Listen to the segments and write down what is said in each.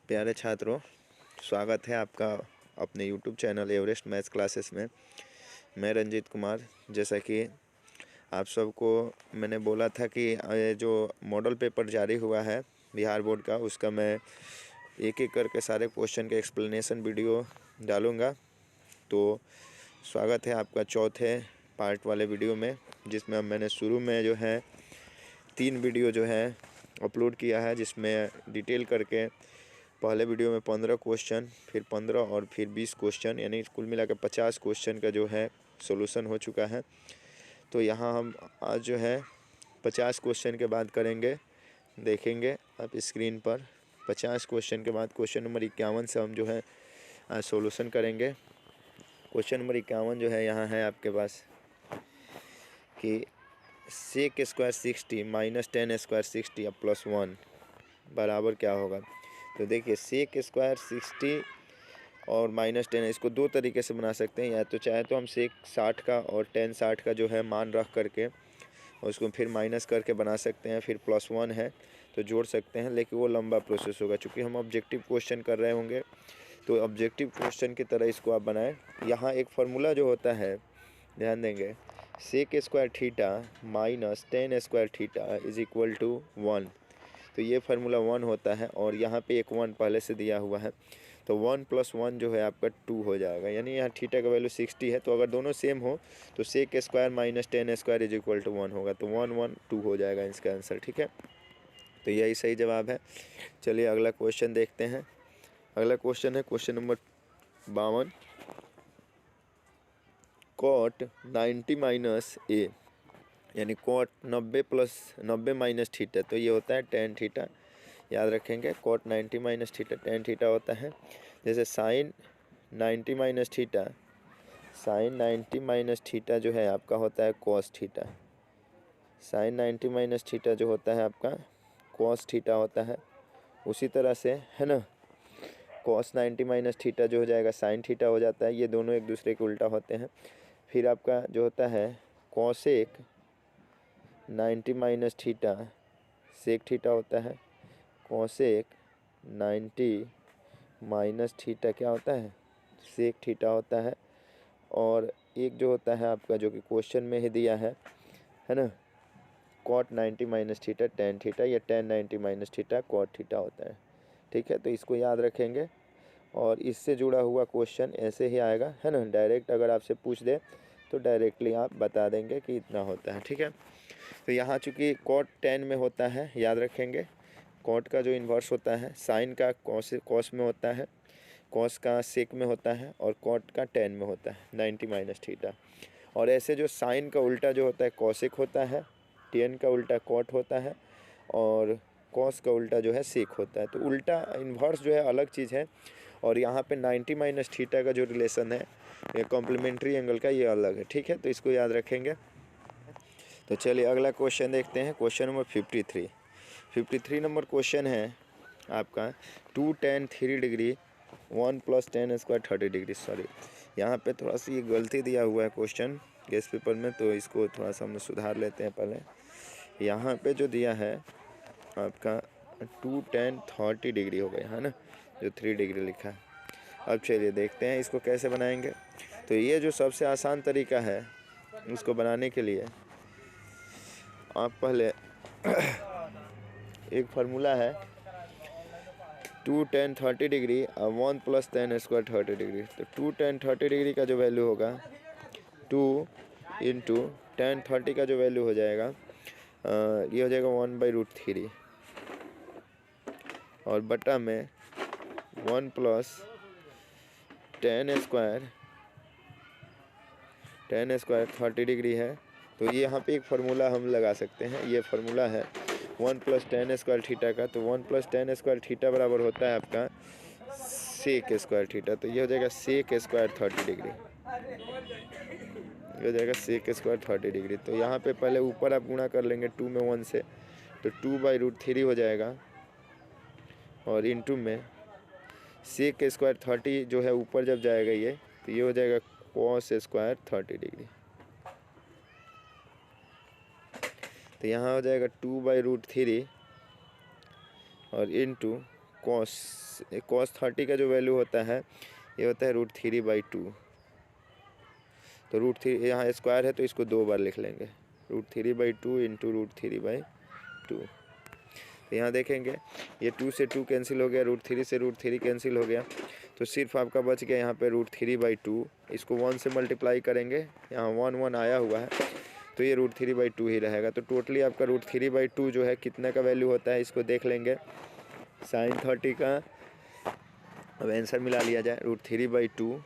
प्यारे छात्रों, स्वागत है आपका अपने YouTube channel Everest maths classes में। मैं रंजीत कुमार। जैसा कि आप सबको मैंने बोला था कि ये जो मॉडल पेपर जारी हुआ है बिहार बोर्ड का, उसका मैं एक एक करके सारे क्वेश्चन के एक्सप्लेनेशन वीडियो डालूँगा। तो स्वागत है आपका चौथे पार्ट वाले वीडियो में, जिसमें मैंने शुरू में जो है 3 वीडियो जो है अपलोड किया है, जिसमें डिटेल करके पहले वीडियो में 15 क्वेश्चन, फिर 15 और फिर 20 क्वेश्चन, यानी कुल मिलाकर 50 क्वेश्चन का जो है सॉल्यूशन हो चुका है। तो यहाँ हम आज जो है 50 क्वेश्चन के बाद करेंगे, देखेंगे आप स्क्रीन पर। 50 क्वेश्चन के बाद क्वेश्चन नंबर 51 से हम जो है आज सॉल्यूशन करेंगे। क्वेश्चन नंबर 51 जो है यहाँ है आपके पास कि सेक स्क्वायर 60 माइनस 10 स्क्वायर 60 अब प्लस 1 बराबर क्या होगा। तो देखिए, सेक स्क्वायर 60 और माइनस 10, इसको दो तरीके से बना सकते हैं। या तो चाहे तो हम सेक 60 का और 10 60 का जो है मान रख करके उसको फिर माइनस करके बना सकते हैं, फिर प्लस 1 है तो जोड़ सकते हैं, लेकिन वो लंबा प्रोसेस होगा। चूँकि हम ऑब्जेक्टिव क्वेश्चन कर रहे होंगे तो ऑब्जेक्टिव क्वेश्चन की तरह इसको आप बनाएं। यहाँ एक फार्मूला जो होता है, ध्यान देंगे, sec square theta minus 10 square theta is equal to 1। तो ये फार्मूला 1 होता है और यहाँ पे एक 1 पहले से दिया हुआ है, तो 1 + 1 जो है आपका 2 हो जाएगा। यानी यहाँ थीटा का वैल्यू 60 है, तो अगर दोनों सेम हो तो sec square minus 10 square is equal to 1 होगा। तो 1 1 2 हो जाएगा इसका आंसर। ठीक है, तो यही सही जवाब है। चलिए अगला क्वेश्चन देखते हैं। अगला क्वेश्चन है क्वेश्चन नंबर 52। कॉट 90 माइनस ए, यानी कॉट 90 + 90 माइनस थीटा, तो ये होता है टेन थीटा। याद रखेंगे, cot 90 minus theta tan theta होता है। जैसे sine 90 minus theta, sine 90 minus theta जो है आपका होता है cos theta. Sine 90 minus theta जो होता है आपका कॉस थीटा होता है। उसी तरह से है ना, कॉस 90 माइनस थीटा जो हो जाएगा साइन थीटा हो जाता है। ये दोनों एक दूसरे के उल्टा होते हैं। फिर आपका जो होता है cosec 90 minus theta sec theta होता है। कॉसेक 90 माइनस थीटा क्या होता है, सेक थीटा होता है। और एक जो होता है आपका, जो कि क्वेश्चन में ही दिया है ना, cot 90 minus theta tan theta, या tan 90 minus theta cot theta होता है। ठीक है, तो इसको याद रखेंगे और इससे जुड़ा हुआ क्वेश्चन ऐसे ही आएगा, है ना। डायरेक्ट अगर आपसे पूछ दे तो डायरेक्टली आप बता देंगे कि इतना होता है। ठीक है, तो यहाँ चूँकि कॉट 10 में होता है, याद रखेंगे, कॉट का जो इन्वर्स होता है साइन का कॉस में होता है, कॉस का सेक में होता है, और कॉट का 10 में होता है 90 माइनस थीटा। और ऐसे जो साइन का उल्टा जो होता है कॉसेक होता है, 10 का उल्टा कॉट होता है, और कॉस का उल्टा जो है सेक होता है। तो उल्टा इन्वर्स जो है अलग चीज़ है, और यहाँ पे 90 माइनस थीटा का जो रिलेशन है ये कॉम्प्लीमेंट्री एंगल का, ये अलग है। ठीक है, तो इसको याद रखेंगे। तो चलिए अगला क्वेश्चन देखते हैं। क्वेश्चन नंबर 53 नंबर क्वेश्चन है आपका 2 tan 3 degree 1 + 10 square 30 degree. Sorry, यहाँ पे थोड़ा सी ये गलती दिया हुआ है क्वेश्चन गेस्ट पेपर में, तो इसको थोड़ा सा हम सुधार लेते हैं। पहले यहाँ पे जो दिया है आपका 2 tan 30 डिग्री हो गया है ना, जो 3 डिग्री लिखा है। अब चलिए देखते हैं इसको कैसे बनाएंगे। तो ये जो सबसे आसान तरीका है उसको बनाने के लिए आप पहले एक फार्मूला है 2 tan 30 डिग्री 1 + 10 स्क्वायर 30 डिग्री। तो 2 tan 30 डिग्री का जो वैल्यू होगा 2 × tan 30 का जो वैल्यू हो जाएगा ये हो जाएगा 1/√3, और बटा में 1 + 10 स्क्वायर 30 डिग्री है। तो ये यहाँ पे एक फार्मूला हम लगा सकते हैं। ये फार्मूला है 1 + 10 स्क्वायर थीटा का। तो 1 + 10 स्क्वायर थीटा बराबर होता है आपका सेक स्क्वायर थीटा। तो ये हो जाएगा सेक स्क्वायर 30 डिग्री, ये हो जाएगा सेक स्क्वायर 30 डिग्री। तो यहाँ पे पहले ऊपर आप गुणा कर लेंगे 2 में 1 से, तो 2/√3 हो जाएगा, और इंटू में सेक स्क्वायर 30 जो है ऊपर जब जाएगा ये, तो ये हो जाएगा कॉस स्क्वायर 30 डिग्री। तो यहाँ हो जाएगा 2/√3 और इंटू कॉस 30 का जो वैल्यू होता है ये होता है √3/2। तो √3 यहाँ स्क्वायर है तो इसको 2 बार लिख लेंगे, √3/2 इंटू √3/2। तो यहाँ देखेंगे ये 2 से 2 कैंसिल हो गया, √3 से √3 कैंसिल हो गया, तो सिर्फ आपका बच गया यहाँ पे √3/2। इसको 1 से मल्टीप्लाई करेंगे, यहाँ 1 आया हुआ है तो ये √3/2 ही रहेगा। तो टोटली आपका √3/2 जो है कितना का वैल्यू होता है इसको देख लेंगे। sin 30 का अब आंसर मिला लिया जाए, √3/2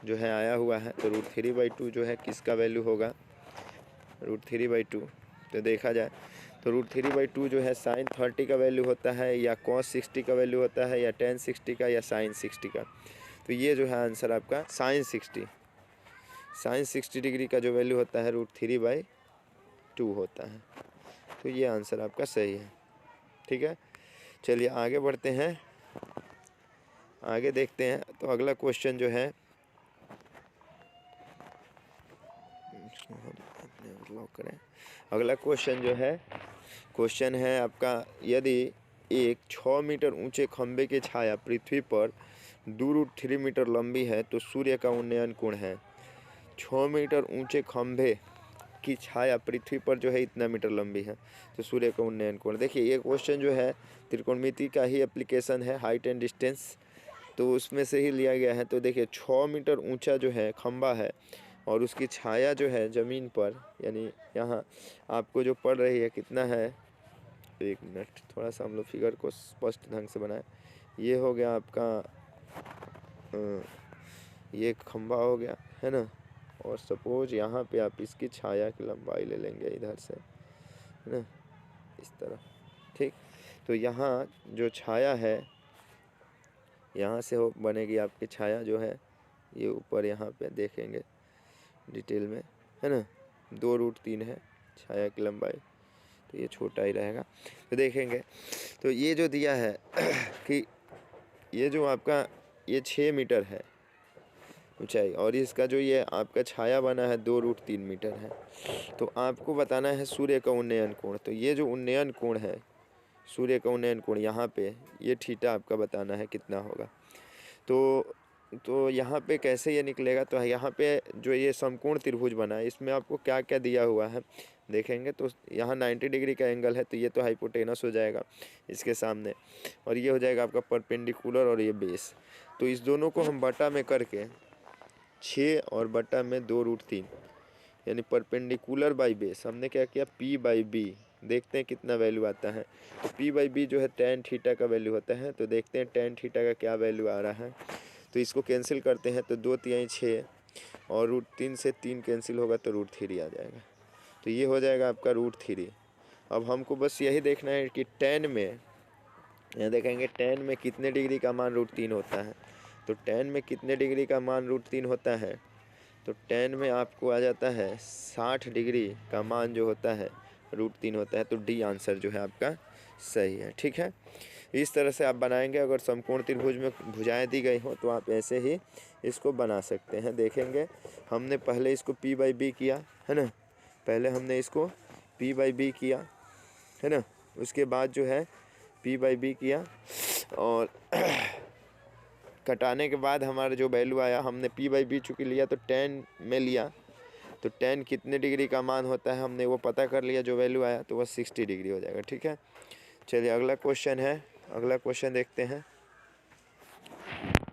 जो है आया हुआ है, तो √3/2 जो है किसका वैल्यू होगा, √3/2। तो देखा जाए तो √3/2 जो है sin 30 का वैल्यू होता है, या cos 60 का वैल्यू होता है, या tan 60 का, या sin 60 का। तो ये जो है आंसर आपका sin 60 डिग्री का जो वैल्यू होता है √3/2 होता है। तो ये आंसर आपका सही है। ठीक है, चलिए आगे बढ़ते हैं, आगे देखते हैं। तो अगला क्वेश्चन जो है लॉक करें। अगला क्वेश्चन है आपका, यदि एक 6 मीटर ऊंचे खंभे की छाया पृथ्वी पर 2√3 मीटर लंबी है तो सूर्य का उन्नयन कोण है। 6 मीटर ऊंचे खंभे की छाया पृथ्वी पर जो है इतना मीटर लंबी है तो सूर्य का उन्नयन कोण। देखिए ये क्वेश्चन जो है त्रिकोणमिति का ही एप्लीकेशन है, हाइट एंड डिस्टेंस, तो उसमें से ही लिया गया है। तो देखिए 6 मीटर ऊंचा जो है खंभा है और उसकी छाया जो है ज़मीन पर, यानी यहाँ आपको जो पड़ रही है कितना है, एक मिनट थोड़ा सा हम लोग फिगर को स्पष्ट ढंग से बनाएं। ये हो गया आपका ये खंभा हो गया है ना, और सपोज यहाँ पे आप इसकी छाया की लंबाई ले लेंगे इधर से, है ना, इस तरह। ठीक, तो यहाँ जो छाया है यहाँ से हो बनेगी आपकी छाया जो है ये ऊपर यहाँ पे देखेंगे डिटेल में, है ना, 2√3 है छाया की लंबाई, तो ये छोटा ही रहेगा। तो देखेंगे तो ये जो दिया है कि ये जो आपका ये 6 मीटर है ऊंचाई, और इसका जो ये आपका छाया बना है 2√3 मीटर है। तो आपको बताना है सूर्य का उन्नयन कोण। तो ये जो उन्नयन कोण है, सूर्य का उन्नयन कोण यहाँ पे ये थीटा आपका बताना है कितना होगा। तो यहाँ पे कैसे ये निकलेगा, तो यहाँ पे जो ये समकोण त्रिभुज बना है इसमें आपको क्या क्या दिया हुआ है देखेंगे। तो यहाँ 90 डिग्री का एंगल है तो ये तो हाइपोटेनस हो जाएगा इसके सामने, और ये हो जाएगा आपका परपेंडिकुलर और ये बेस। तो इस दोनों को हम बटा में करके 6 और बटा में 2√3 यानी परपेंडिकुलर बाई बेस हमने क्या किया P/B, देखते हैं कितना वैल्यू आता है। तो P/B जो है tan थीटा का वैल्यू होता है, तो देखते हैं tan थीटा का क्या वैल्यू आ रहा है। तो इसको कैंसिल करते हैं तो 2×3 6 और √3 से 3 कैंसिल होगा तो √3 आ जाएगा। तो ये हो जाएगा आपका √3। अब हमको बस यही देखना है कि tan में, यहाँ देखेंगे tan में कितने डिग्री का मान √3 होता है। तो tan में कितने डिग्री का मान √3 होता है, तो tan में आपको आ जाता है 60 डिग्री का मान जो होता है √3 होता है। तो डी आंसर जो है आपका सही है। ठीक है, इस तरह से आप बनाएंगे। अगर समकोण त्रिभुज में भुजाएं दी गई हो तो आप ऐसे ही इसको बना सकते हैं। देखेंगे हमने पहले इसको P/B किया है ना, पहले हमने इसको P/B किया है ना, उसके बाद जो है P/B किया और कटाने के बाद हमारा जो वैल्यू आया हमने P/B चूँकि लिया तो tan में लिया, तो tan कितने डिग्री का मान होता है हमने वो पता कर लिया, जो वैल्यू आया तो वह 60 डिग्री हो जाएगा। ठीक है, चलिए अगला क्वेश्चन है, अगला क्वेश्चन देखते हैं।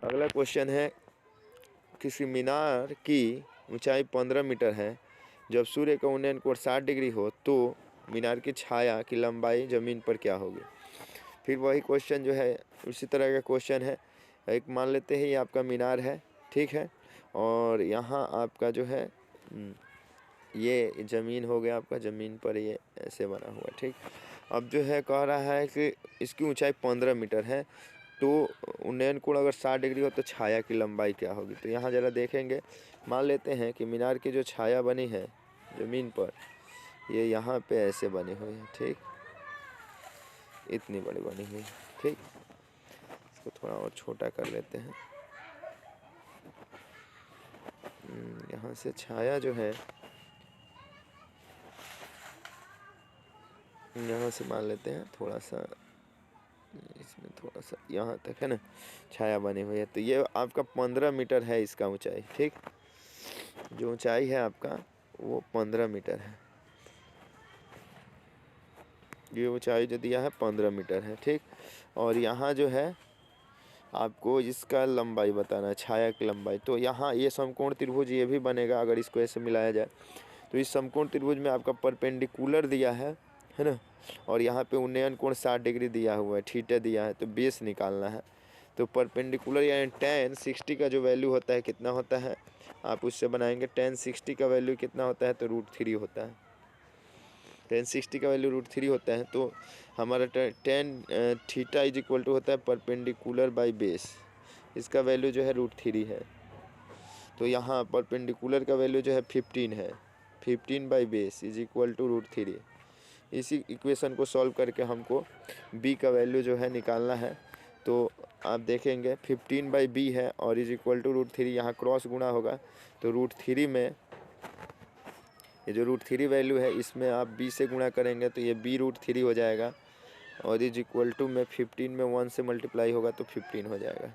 अगला क्वेश्चन है, किसी मीनार की ऊंचाई 15 मीटर है, जब सूर्य का उन्नयन कोण 60 डिग्री हो तो मीनार की छाया की लंबाई ज़मीन पर क्या होगी। फिर वही क्वेश्चन जो है उसी तरह का क्वेश्चन है। एक मान लेते हैं ये आपका मीनार है, ठीक है, और यहाँ आपका जो है ये ज़मीन हो गया आपका, ज़मीन पर ये ऐसे बना हुआ। ठीक, अब जो है कह रहा है कि इसकी ऊंचाई 15 मीटर है तो उन्नयन कोण अगर 60 डिग्री हो तो छाया की लंबाई क्या होगी। तो यहाँ ज़रा देखेंगे, मान लेते हैं कि मीनार की जो छाया बनी है ज़मीन पर ये यहाँ पे ऐसे बनी हुई है। ठीक, इतनी बड़ी बनी हुई है। ठीक, इसको थोड़ा और छोटा कर लेते हैं। यहाँ से छाया जो है यहाँ से मान लेते हैं थोड़ा सा इसमें थोड़ा सा यहाँ तक है ना छाया बनी हुई है। तो ये आपका 15 मीटर है इसका ऊंचाई, ठीक। जो ऊंचाई है आपका वो 15 मीटर है। ये ऊंचाई जो दिया है 15 मीटर है, ठीक। और यहाँ जो है आपको इसका लंबाई बताना है, छाया की लंबाई। तो यहाँ ये समकोण त्रिभुज ये भी बनेगा अगर इसको ऐसे मिलाया जाए। तो इस समकोण त्रिभुज में आपका परपेंडिकुलर दिया है ना, और यहाँ पे उन्नयन कोण 60 डिग्री दिया हुआ है, थीटा दिया है। तो बेस निकालना है। तो परपेंडिकुलर यानी tan 60 का जो वैल्यू होता है कितना होता है, आप उससे बनाएंगे। tan 60 का वैल्यू कितना होता है, तो √3 होता है। tan 60 का वैल्यू √3 होता है। तो हमारा tan theta is equal to होता है परपेंडिकुलर बाई बेस, इसका वैल्यू जो है √3 है। तो यहाँ परपेंडिकुलर का वैल्यू जो है 15 है, 15 by base is equal to √3। इसी इक्वेशन को सॉल्व करके हमको b का वैल्यू जो है निकालना है। तो आप देखेंगे 15 बाई b है और इज इक्वल टू √3, यहाँ क्रॉस गुणा होगा। तो √3 में ये जो √3 वैल्यू है इसमें आप b से गुणा करेंगे तो ये b√3 हो जाएगा। और इज इक्वल टू में 15 में 1 से मल्टीप्लाई होगा तो 15 हो जाएगा।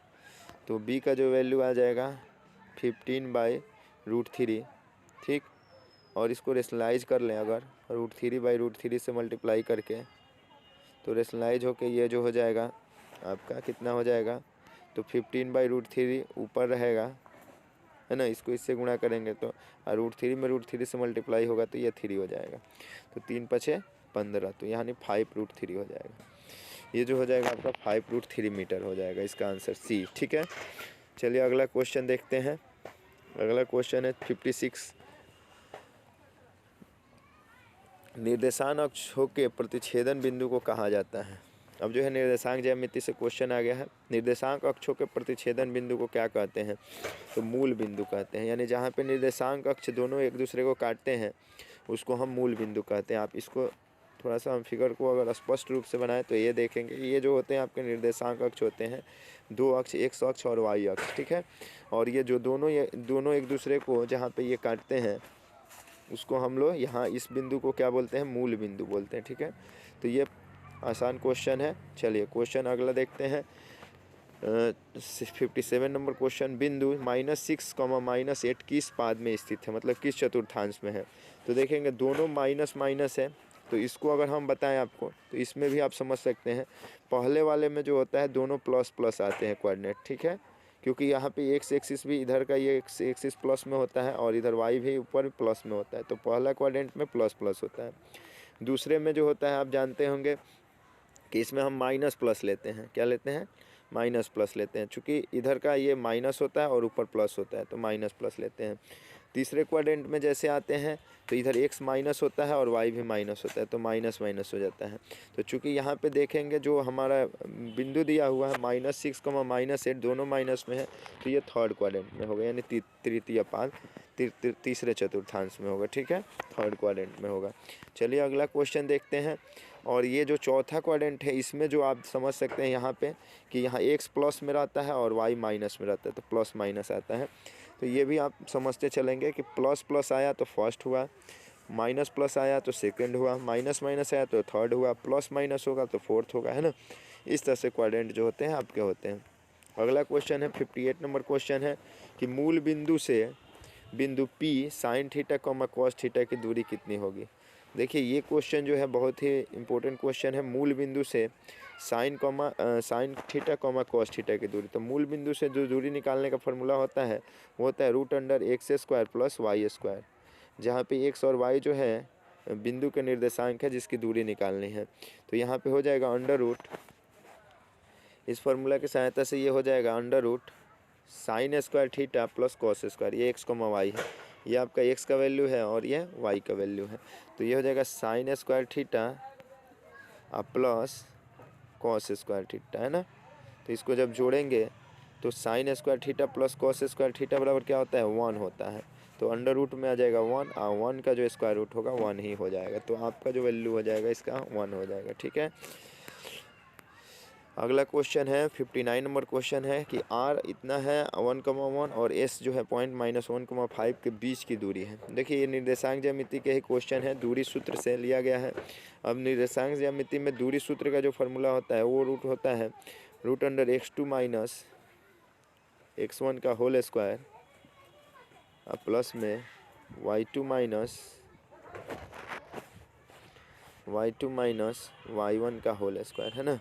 तो b का जो वैल्यू आ जाएगा 15 बाई √3, ठीक। और इसको रेशनलाइज कर लें अगर √3 बाई √3 से मल्टीप्लाई करके, तो रेशनलाइज होके ये जो हो जाएगा आपका कितना हो जाएगा, तो 15 बाई √3 ऊपर रहेगा, है ना। इसको इससे गुणा करेंगे तो √3 में √3 से मल्टीप्लाई होगा तो ये 3 हो जाएगा। तो 3 पछे 15, तो यानी 5√3 हो जाएगा। ये जो हो जाएगा आपका 5√3 मीटर हो जाएगा, इसका आंसर सी, ठीक है। चलिए अगला क्वेश्चन देखते हैं। अगला क्वेश्चन है 56। निर्देशांक अक्षों के प्रतिच्छेदन बिंदु को कहा जाता है। अब जो है निर्देशांक ज्यामिति से क्वेश्चन आ गया है। निर्देशांक अक्षों के प्रतिच्छेदन बिंदु को क्या कहते हैं, तो मूल बिंदु कहते हैं। यानी जहाँ पे निर्देशांक अक्ष दोनों एक दूसरे को काटते हैं उसको हम मूल बिंदु कहते हैं। आप इसको थोड़ा सा हम फिगर को अगर स्पष्ट रूप से बनाएं तो ये देखेंगे ये जो होते हैं आपके निर्देशांक अक्ष होते हैं, दो अक्ष, एक्स अक्ष और वाई अक्ष, ठीक है। और ये जो दोनों एक दूसरे को जहाँ पे ये काटते हैं उसको हम लोग यहाँ इस बिंदु को क्या बोलते हैं, मूल बिंदु बोलते हैं, ठीक है। तो ये आसान क्वेश्चन है। चलिए क्वेश्चन अगला देखते हैं। 57 नंबर क्वेश्चन, बिंदु -6, -8 किस पाद में स्थित है, मतलब किस चतुर्थांश में है। तो देखेंगे दोनों माइनस माइनस है, तो इसको अगर हम बताएं आपको तो इसमें भी आप समझ सकते हैं। पहले वाले में जो होता है दोनों प्लस प्लस आते हैं कोऑर्डिनेट, ठीक है, क्योंकि यहाँ पे एक्स एक्सिस भी इधर का ये एक्स एक्सिस प्लस में होता है और इधर वाई भी ऊपर प्लस में होता है। तो पहला क्वाड्रेंट में प्लस प्लस होता है। दूसरे में जो होता है आप जानते होंगे कि इसमें हम माइनस प्लस लेते हैं, क्या लेते हैं, माइनस प्लस लेते हैं। चूँकि इधर का ये माइनस होता है और ऊपर प्लस होता है तो माइनस प्लस लेते हैं। तीसरे क्वाड्रेंट में जैसे आते हैं तो इधर एक्स माइनस होता है और वाई भी माइनस होता है तो माइनस माइनस हो जाता है। तो चूँकि यहाँ पे देखेंगे जो हमारा बिंदु दिया हुआ है -6, -8 दोनों माइनस में है तो ये थर्ड क्वाड्रेंट में होगा, यानी तृतीय पाद तीसरे चतुर्थांश में होगा, ठीक है, थर्ड क्वाड्रेंट में होगा। चलिए अगला क्वेश्चन देखते हैं। और ये जो चौथा क्वाड्रेंट है इसमें जो आप समझ सकते हैं यहाँ पे कि यहाँ एक्स प्लस में रहता है और वाई माइनस में रहता है तो प्लस माइनस आता है। तो ये भी आप समझते चलेंगे कि प्लस प्लस आया तो फर्स्ट हुआ, माइनस प्लस आया तो सेकंड हुआ, माइनस माइनस आया तो थर्ड हुआ, प्लस माइनस होगा तो फोर्थ होगा, है ना। इस तरह से क्वाड्रेंट जो होते हैं आपके होते हैं। अगला क्वेश्चन है 58 नंबर क्वेश्चन है कि मूल बिंदु से बिंदु P sine theta cos theta की दूरी कितनी होगी। देखिए ये क्वेश्चन जो है बहुत ही इंपॉर्टेंट क्वेश्चन है। मूल बिंदु से साइन थीटा कॉस थीटा की दूरी, तो मूल बिंदु से जो दूरी निकालने का फॉर्मूला होता है वो होता है √x² + y², जहाँ पे x और y जो है बिंदु के निर्देशांक है जिसकी दूरी निकालनी है। तो यहाँ पे हो जाएगा √, इस फार्मूला की सहायता से ये हो जाएगा √sin² थीटा + cos², ये x, y है, ये आपका x का वैल्यू है और ये y का वैल्यू है। तो ये हो जाएगा sin² थीटा + cos² थीटा, है ना। तो इसको जब जोड़ेंगे तो sin² थीटा + cos² थीटा बराबर क्या होता है, 1 होता है। तो √ में आ जाएगा 1 और 1 का जो स्क्वायर रूट होगा 1 ही हो जाएगा। तो आपका जो वैल्यू हो जाएगा इसका 1 हो जाएगा, ठीक है। अगला क्वेश्चन है 59 नंबर क्वेश्चन है कि r इतना है 1,1 और s जो है पॉइंट -1,5 के बीच की दूरी है। देखिए ये निर्देशांक ज्यामिति के ही क्वेश्चन है, दूरी सूत्र से लिया गया है। अब निर्देशांक ज्यामिति में दूरी सूत्र का जो फॉर्मूला होता है वो रूट होता है √x2 माइनस x1 का होल स्क्वायर अब प्लस में y2 माइनस y1 का होल स्क्वायर है ना।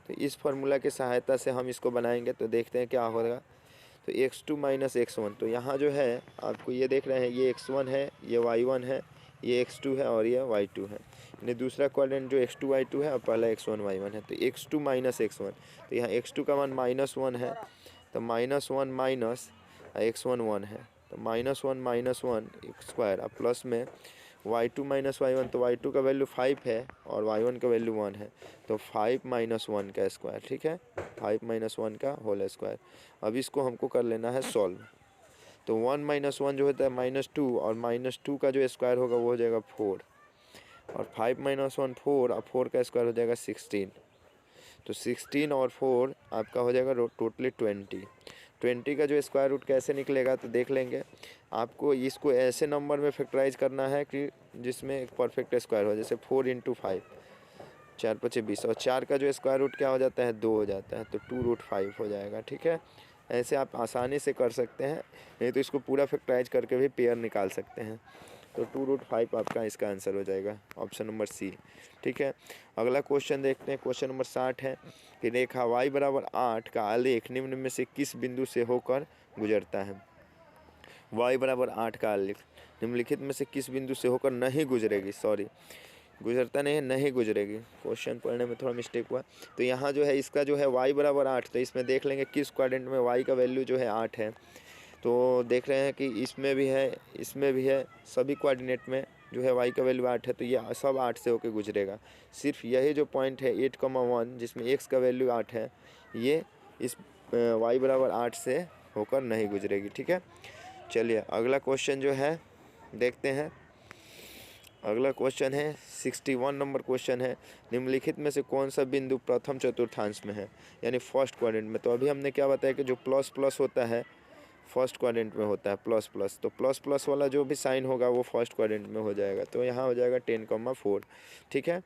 तो इस फार्मूला की सहायता से हम इसको बनाएंगे तो देखते हैं क्या होगा। तो x2 माइनस x1, तो यहाँ जो है आपको ये देख रहे हैं ये x1 है, ये y1 है, ये x2 है और ये y2 है। यानी दूसरा क्वाड्रेंट जो x2 y2 है और पहला x1 y1 है। तो x2 माइनस x1, तो यहाँ x2 का मान -1 है, तो -1 माइनस x1 1 है, तो -1 माइनस 1 स्क्वायर अब प्लस में y2 माइनस y1, तो y2 का वैल्यू 5 है और y1 का वैल्यू 1 है, तो 5 माइनस 1 का स्क्वायर, ठीक है, 5 माइनस 1 का होल स्क्वायर। अब इसको हमको कर लेना है सॉल्व। तो 1 माइनस 1 जो होता है -2 और -2 का जो स्क्वायर होगा वो हो जाएगा 4 और 5 माइनस 1 4 और 4 का स्क्वायर हो जाएगा 16। तो 16 और 4 आपका हो जाएगा टोटली 20 का जो स्क्वायर रूट कैसे निकलेगा तो देख लेंगे। आपको इसको ऐसे नंबर में फैक्टराइज करना है कि जिसमें एक परफेक्ट स्क्वायर हो, जैसे 4 × 5 4 × 5 20 और 4 का जो स्क्वायर रूट क्या हो जाता है 2 हो जाता है, तो 2√5 हो जाएगा, ठीक है। ऐसे आप आसानी से कर सकते हैं, नहीं तो इसको पूरा फैक्टराइज करके भी पेयर निकाल सकते हैं। तो 2√5 आपका इसका आंसर हो जाएगा, ऑप्शन नंबर सी, ठीक है। अगला क्वेश्चन देखते हैं, क्वेश्चन नंबर 60 है कि रेखा y बराबर 8 का आलेख निम्न में से किस बिंदु से होकर गुजरता है। y बराबर 8 का आलेख निम्नलिखित में से किस बिंदु से होकर नहीं गुजरेगी, गुजरता नहीं है, नहीं गुजरेगी। क्वेश्चन पढ़ने में थोड़ा मिस्टेक हुआ। तो यहाँ जो है इसका जो है y बराबर 8, तो इसमें देख लेंगे किस क्वाड्रेंट में y का वैल्यू जो है 8 है। तो देख रहे हैं कि इसमें भी है, इसमें भी है, सभी कोऑर्डिनेट में जो है y का वैल्यू 8 है, तो ये सब 8 से होकर गुजरेगा। सिर्फ यही जो पॉइंट है 8,1 जिसमें x का वैल्यू 8 है, ये इस y बराबर 8 से होकर नहीं गुजरेगी, ठीक है। चलिए अगला क्वेश्चन जो है देखते हैं। अगला क्वेश्चन है 61 नंबर क्वेश्चन है, निम्नलिखित में से कौन सा बिंदु प्रथम चतुर्थांश में है, यानी फर्स्ट क्वाड्रेंट में। तो अभी हमने क्या बताया कि जो प्लस प्लस होता है फर्स्ट क्वाड्रेंट में होता है, प्लस प्लस, तो प्लस प्लस वाला जो भी साइन होगा वो फर्स्ट क्वाड्रेंट में हो जाएगा। तो यहाँ हो जाएगा 10,4, ठीक है।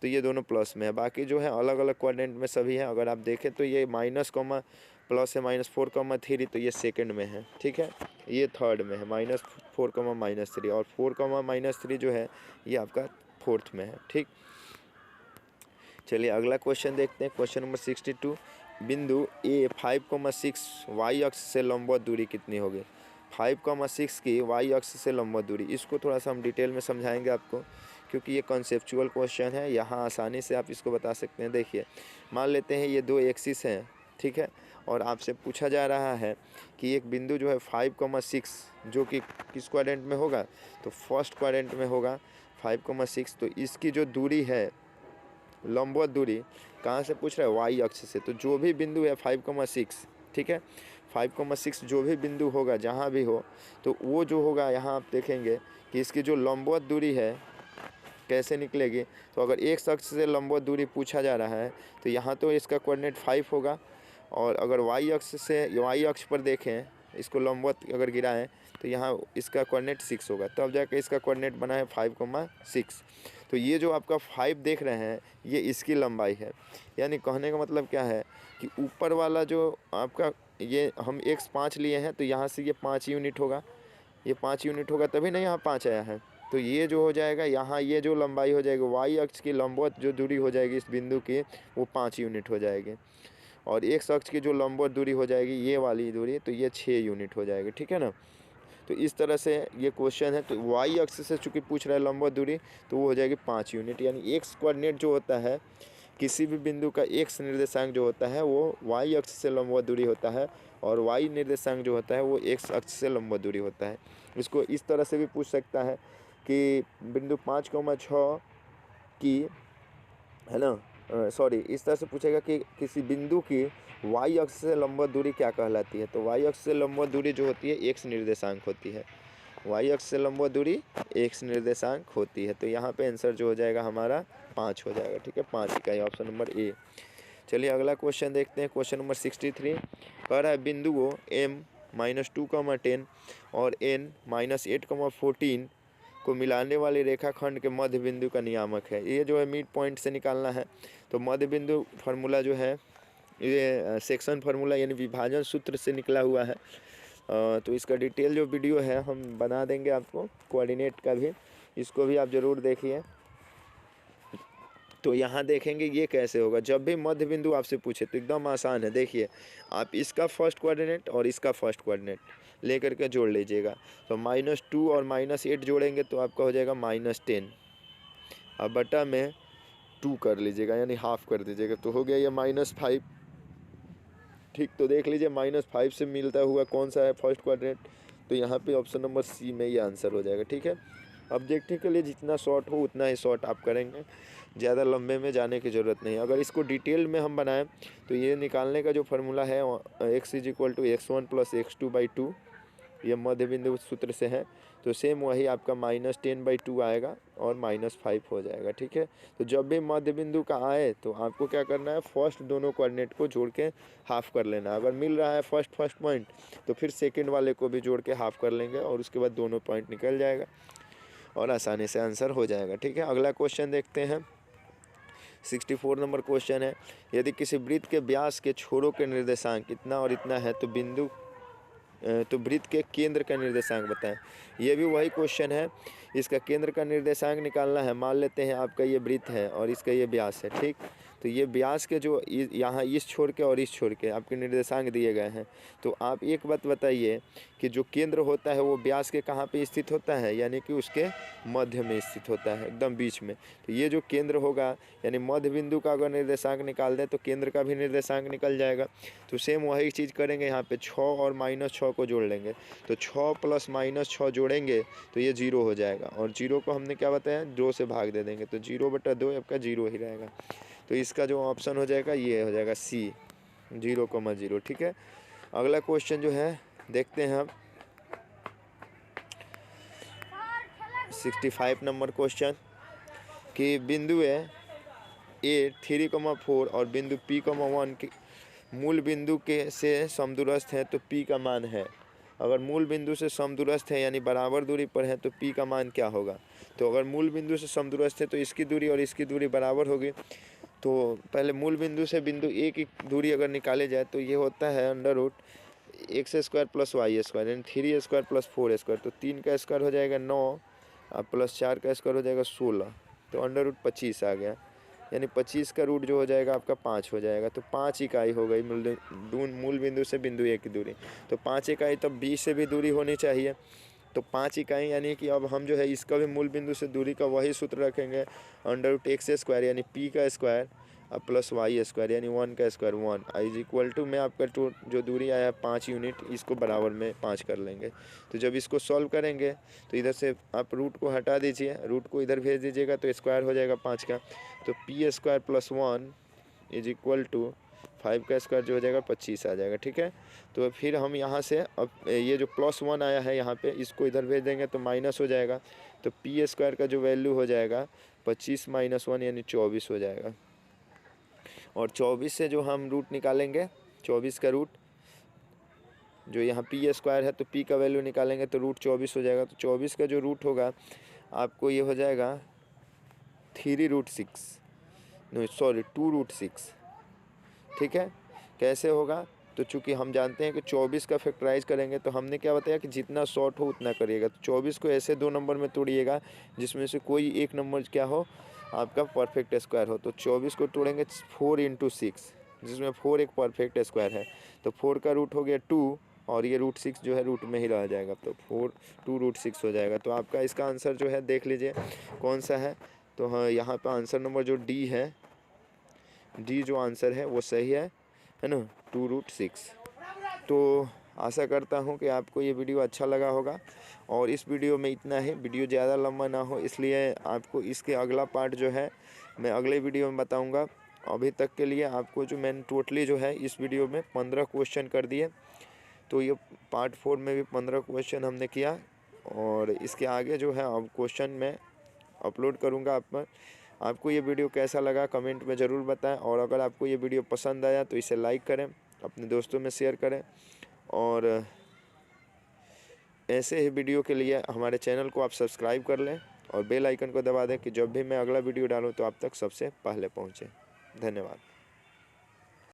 तो ये दोनों प्लस में है, बाकी जो है अलग अलग क्वाड्रेंट में सभी है। अगर आप देखें तो ये माइनस कॉमा प्लस है -4,3, तो ये सेकंड में है, ठीक है। ये थर्ड में है -4,-3 और 4,-3 जो है ये आपका फोर्थ में है, ठीक। चलिए अगला क्वेश्चन देखते हैं, क्वेश्चन नंबर 62। बिंदु ए 5,6 वाई अक्ष से लंबवत दूरी कितनी होगी। 5,6 की वाई अक्ष से लंबवत दूरी, इसको थोड़ा सा हम डिटेल में समझाएंगे आपको, क्योंकि ये कॉन्सेप्चुअल क्वेश्चन है। यहाँ आसानी से आप इसको बता सकते हैं। देखिए मान लेते हैं ये दो एक्सिस हैं, ठीक है, और आपसे पूछा जा रहा है कि एक बिंदु जो है 5,6 जो कि किस क्वाड्रेंट में होगा, तो फर्स्ट क्वाड्रेंट में होगा 5,6। तो इसकी जो दूरी है लंबवत दूरी कहाँ से पूछ रहा है, वाई अक्ष से। तो जो भी बिंदु है 5,6, ठीक है, 5,6 जो भी बिंदु होगा जहाँ भी हो, तो वो जो होगा यहाँ आप देखेंगे कि इसकी जो लंबवत दूरी है कैसे निकलेगी। तो अगर एक अक्ष से लंबवत दूरी पूछा जा रहा है तो यहाँ तो इसका कोऑर्डिनेट 5 होगा, और अगर वाई अक्ष से वाई अक्ष पर देखें इसको लंबवत अगर गिराएं तो यहाँ इसका कोऑर्डिनेट 6 होगा, तब जाकर इसका कोऑर्डिनेट बना है 5,6। तो ये जो आपका 5 देख रहे हैं ये इसकी लंबाई है। यानी कहने का मतलब क्या है कि ऊपर वाला जो आपका ये हम x5 लिए हैं, तो यहाँ से ये 5 यूनिट होगा, ये 5 यूनिट होगा, तभी ना यहाँ 5 आया है। तो ये जो हो जाएगा यहाँ ये जो लंबाई हो जाएगी वाई अक्ष की लंबवत जो दूरी हो जाएगी इस बिंदु की वो 5 यूनिट हो जाएगी, और एक अक्ष की जो लंबवत दूरी हो जाएगी ये वाली दूरी, तो ये 6 यूनिट हो जाएगी, ठीक है ना। तो इस तरह से ये क्वेश्चन है। तो वाई अक्ष से चूँकि पूछ रहा है लंबवत दूरी, तो वो हो जाएगी 5 यूनिट। यानी एक्स कोऑर्डिनेट जो होता है किसी भी बिंदु का एक्स निर्देशांक जो होता है वो वाई अक्ष से लंबवत दूरी होता है, और वाई निर्देशांक जो होता है वो एक्स अक्ष से लंबवत दूरी होता है। इसको इस तरह से भी पूछ सकता है कि बिंदु 5,6 की, है ना, सॉरी, इस तरह से पूछेगा कि किसी बिंदु की वाई अक्ष से लंबवत दूरी क्या कहलाती है। तो वाई अक्ष से लंबवत दूरी जो होती है एक्स निर्देशांक होती है, वाई अक्ष से लंबवत दूरी एक्स निर्देशांक होती है। तो यहाँ पे आंसर जो हो जाएगा हमारा 5 हो जाएगा, ठीक है, 5 इकाई, ऑप्शन नंबर ए। चलिए अगला क्वेश्चन देखते हैं। क्वेश्चन नंबर 63 कह रहा है बिंदुओं m -2, 10 और n -8, 14 को मिलाने वाले रेखाखंड के मध्य बिंदु का नियामक है। ये जो है मिड पॉइंट से निकालना है। तो मध्य बिंदु फार्मूला जो है ये सेक्शन फार्मूला यानी विभाजन सूत्र से निकला हुआ है। तो इसका डिटेल जो वीडियो है हम बना देंगे आपको, कोऑर्डिनेट का भी, इसको भी आप ज़रूर देखिए। तो यहाँ देखेंगे ये कैसे होगा। जब भी मध्य बिंदु आपसे पूछे तो एकदम आसान है। देखिए आप इसका फर्स्ट कोऑर्डिनेट और इसका फर्स्ट कोऑर्डिनेट लेकर के जोड़ लीजिएगा। तो -2 और -8 जोड़ेंगे तो आपका हो जाएगा -10। अब बटा में 2 कर लीजिएगा यानी हाफ कर दीजिएगा तो हो गया ये -5। ठीक, तो देख लीजिए -5 से मिलता हुआ कौन सा है फर्स्ट क्वाड्रेंट। तो यहाँ पे ऑप्शन नंबर सी में ये आंसर हो जाएगा। ठीक है, ऑब्जेक्टिव के लिए जितना शॉर्ट हो उतना ही शॉर्ट आप करेंगे, ज़्यादा लंबे में जाने की ज़रूरत नहीं। अगर इसको डिटेल में हम बनाएं तो ये निकालने का जो फार्मूला है x = x1 + x2/2, ये मध्य बिंदु सूत्र से है। तो सेम वही आपका -10/2 आएगा और -5 हो जाएगा। ठीक है, तो जब भी मध्य बिंदु का आए तो आपको क्या करना है, फर्स्ट दोनों कोऑर्डिनेट को जोड़ के हाफ कर लेना। अगर मिल रहा है फर्स्ट पॉइंट तो फिर सेकंड वाले को भी जोड़ के हाफ कर लेंगे और उसके बाद दोनों पॉइंट निकल जाएगा और आसानी से आंसर हो जाएगा। ठीक है, अगला क्वेश्चन देखते हैं। 64 नंबर क्वेश्चन है, यदि किसी वृत्त के व्यास के छोरों के निर्देशांक इतना और इतना है तो वृत्त के केंद्र का निर्देशांक बताएं। ये भी वही क्वेश्चन है, इसका केंद्र का निर्देशांक निकालना है। मान लेते हैं आपका ये वृत्त है और इसका ये व्यास है। ठीक, तो ये व्यास के जो यहाँ इस छोर के और इस छोर के आपके निर्देशांक दिए गए हैं। तो आप एक बात बताइए कि जो केंद्र होता है वो व्यास के कहाँ पे स्थित होता है, यानी कि उसके मध्य में स्थित होता है, एकदम बीच में। तो ये जो केंद्र होगा यानी मध्य बिंदु का अगर निर्देशांक निकाल दें तो केंद्र का भी निर्देशांक निकल जाएगा। तो सेम वही चीज़ करेंगे, यहाँ पे 6 और -6 को जोड़ लेंगे। तो 6 + -6 जोड़ेंगे तो ये 0 हो जाएगा और 0 को हमने क्या बताया, 2 से भाग दे देंगे तो 0/2 आपका 0 ही रहेगा। तो इसका जो ऑप्शन हो जाएगा ये हो जाएगा सी, 0,0। ठीक है, अगला क्वेश्चन जो है देखते हैं हम। 65 नंबर क्वेश्चन कि बिंदु ए 3,4 और बिंदु P,1 के मूल बिंदु के से समदूरस्थ है तो P का मान है। अगर मूल बिंदु से समदूरस्थ है यानी बराबर दूरी पर है तो P का मान क्या होगा। तो अगर मूल बिंदु से समदूरस्थ है तो इसकी दूरी और इसकी दूरी बराबर होगी। तो पहले मूल बिंदु से बिंदु ए की दूरी अगर निकाले जाए तो ये होता है √x² + y² यानी 3² + 4²। तो 3 का स्क्वायर हो जाएगा 9 और +4 का स्क्वायर हो जाएगा 16। तो √25 आ गया, यानी 25 का रूट जो हो जाएगा आपका 5 हो जाएगा। तो 5 इकाई हो गई मूल बिंदु से बिंदु ए की दूरी। तो 5 इकाई तब बी से भी दूरी होनी चाहिए। तो 5 इकाई यानी कि अब हम जो है इसका भी मूल बिंदु से दूरी का वही सूत्र रखेंगे, √x² यानी p का स्क्वायर +y² यानी 1 का स्क्वायर 1 = में आपका जो दूरी आया 5 यूनिट, इसको बराबर में 5 कर लेंगे। तो जब इसको सॉल्व करेंगे तो इधर से आप रूट को हटा दीजिए, रूट को इधर भेज दीजिएगा तो स्क्वायर हो जाएगा 5 का। तो p² + 1 = 5 का स्क्वायर जो हो जाएगा 25 आ जाएगा। ठीक है, तो फिर हम यहाँ से अब ये जो +1 आया है यहाँ पे इसको इधर भेज देंगे तो माइनस हो जाएगा। तो p² का जो वैल्यू हो जाएगा 25 - 1 यानी 24 हो जाएगा। और 24 से जो हम रूट निकालेंगे, 24 का रूट जो यहाँ p² है तो p का वैल्यू निकालेंगे तो √24 हो जाएगा। तो 24 का जो रूट होगा आपको ये हो जाएगा 2√6। ठीक है, कैसे होगा, तो चूँकि हम जानते हैं कि 24 का फैक्टराइज करेंगे तो हमने क्या बताया कि जितना शॉर्ट हो उतना करिएगा। तो 24 को ऐसे 2 नंबर में तोड़िएगा जिसमें से कोई एक नंबर क्या हो आपका परफेक्ट स्क्वायर हो। तो 24 को तोड़ेंगे 4 × 6 जिसमें 4 एक परफेक्ट स्क्वायर है। तो 4 का रूट हो गया 2 और ये √6 जो है रूट में ही रह जाएगा। तो 2√6 हो जाएगा। तो आपका इसका आंसर जो है देख लीजिए कौन सा है। तो हाँ, यहाँ पर आंसर नंबर जो डी है, डी जो आंसर है वो सही है ना, 2√6। तो आशा करता हूँ कि आपको ये वीडियो अच्छा लगा होगा और इस वीडियो में इतना ही, वीडियो ज़्यादा लंबा ना हो इसलिए आपको इसके अगला पार्ट जो है मैं अगले वीडियो में बताऊँगा। अभी तक के लिए आपको जो मैंने टोटली जो है इस वीडियो में 15 क्वेश्चन कर दिए। तो ये पार्ट 4 में भी 15 क्वेश्चन हमने किया और इसके आगे जो है अब क्वेश्चन मैं अपलोड करूँगा आप पर आपको ये वीडियो कैसा लगा कमेंट में ज़रूर बताएं, और अगर आपको ये वीडियो पसंद आया तो इसे लाइक करें, अपने दोस्तों में शेयर करें, और ऐसे ही वीडियो के लिए हमारे चैनल को आप सब्सक्राइब कर लें और बेल आइकन को दबा दें कि जब भी मैं अगला वीडियो डालूं तो आप तक सबसे पहले पहुंचे। धन्यवाद।